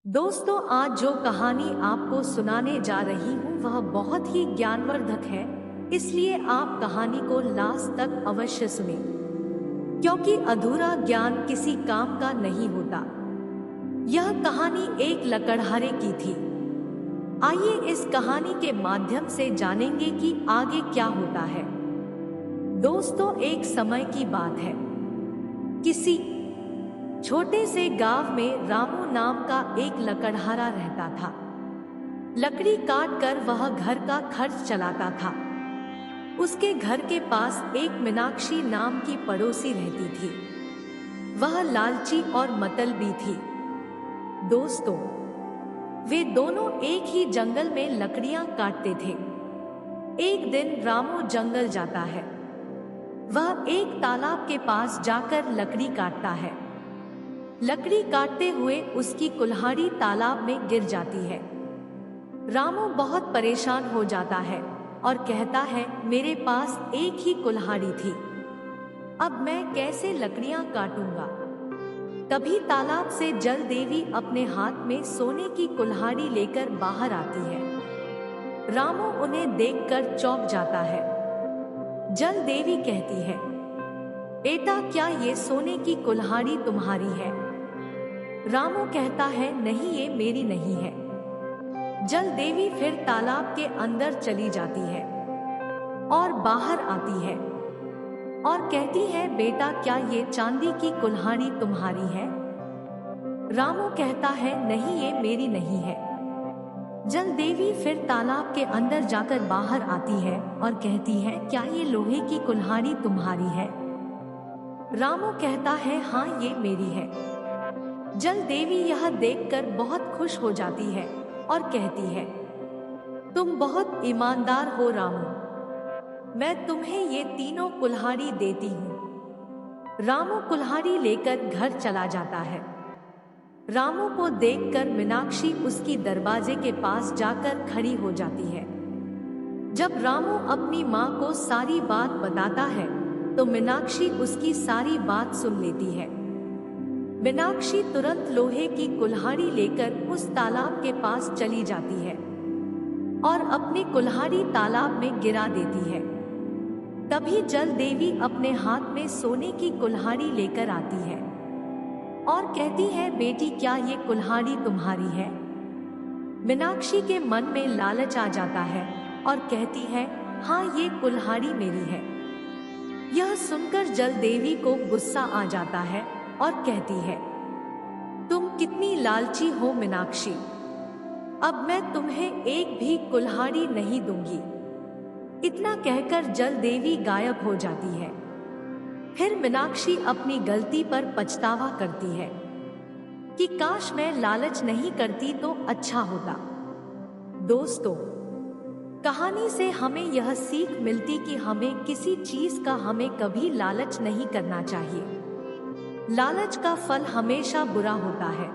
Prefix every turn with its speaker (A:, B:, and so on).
A: दोस्तों, आज जो कहानी आपको सुनाने जा रही हूँ वह बहुत ही ज्ञानवर्धक है। इसलिए आप कहानी को लास्ट तक अवश्य सुनें, क्योंकि अधूरा ज्ञान किसी काम का नहीं होता। यह कहानी एक लकड़हारे की थी। आइए इस कहानी के माध्यम से जानेंगे कि आगे क्या होता है। दोस्तों, एक समय की बात है। किसी छोटे से गांव में रामू नाम का एक लकड़हारा रहता था। लकड़ी काट कर वह घर का खर्च चलाता था। उसके घर के पास एक मीनाक्षी नाम की पड़ोसी रहती थी। वह लालची और मतलबी थी। दोस्तों, वे दोनों एक ही जंगल में लकड़ियां काटते थे। एक दिन रामू जंगल जाता है। वह एक तालाब के पास जाकर लकड़ी काटता है। लकड़ी काटते हुए उसकी कुल्हाड़ी तालाब में गिर जाती है। रामू बहुत परेशान हो जाता है और कहता है, मेरे पास एक ही कुल्हाड़ी थी, अब मैं कैसे लकड़ियां काटूंगा। तभी तालाब से जल देवी अपने हाथ में सोने की कुल्हाड़ी लेकर बाहर आती है। रामू उन्हें देखकर चौंक जाता है। जल देवी कहती है, बेटा, क्या ये सोने की कुल्हाड़ी तुम्हारी है? रामू कहता है, नहीं, ये मेरी नहीं है। जल देवी फिर तालाब के अंदर चली जाती है और बाहर आती है और कहती है, बेटा, क्या ये चांदी की कुल्हाड़ी तुम्हारी है? रामू कहता है, नहीं, ये मेरी नहीं है। जल देवी फिर तालाब के अंदर जाकर बाहर आती है और कहती है, क्या ये लोहे की कुल्हाड़ी तुम्हारी है? रामू कहता है, हाँ, ये मेरी है। जल देवी यह देखकर बहुत खुश हो जाती है और कहती है, तुम बहुत ईमानदार हो रामू, मैं तुम्हें ये तीनों कुल्हाड़ी देती हूँ। रामू कुल्हाड़ी लेकर घर चला जाता है। रामू को देखकर मीनाक्षी उसकी दरवाजे के पास जाकर खड़ी हो जाती है। जब रामू अपनी माँ को सारी बात बताता है तो मीनाक्षी उसकी सारी बात सुन लेती है। मीनाक्षी तुरंत लोहे की कुल्हाड़ी लेकर उस तालाब के पास चली जाती है और अपनी कुल्हाड़ी तालाब में गिरा देती है। तभी जल देवी अपने हाथ में सोने की कुल्हाड़ी लेकर आती है और कहती है, बेटी, क्या ये कुल्हाड़ी तुम्हारी है? मीनाक्षी के मन में लालच आ जाता है और कहती है, हाँ, ये कुल्हाड़ी मेरी है। यह सुनकर जल देवी को गुस्सा आ जाता है और कहती है, तुम कितनी लालची हो मीनाक्षी, अब मैं तुम्हें एक भी कुल्हाड़ी नहीं दूंगी। इतना कहकर जल देवी गायब हो जाती है। फिर मीनाक्षी अपनी गलती पर पछतावा करती है कि काश मैं लालच नहीं करती तो अच्छा होता। दोस्तों, कहानी से हमें यह सीख मिलती कि हमें किसी चीज का हमें कभी लालच नहीं करना चाहिए। लालच का फल हमेशा बुरा होता है।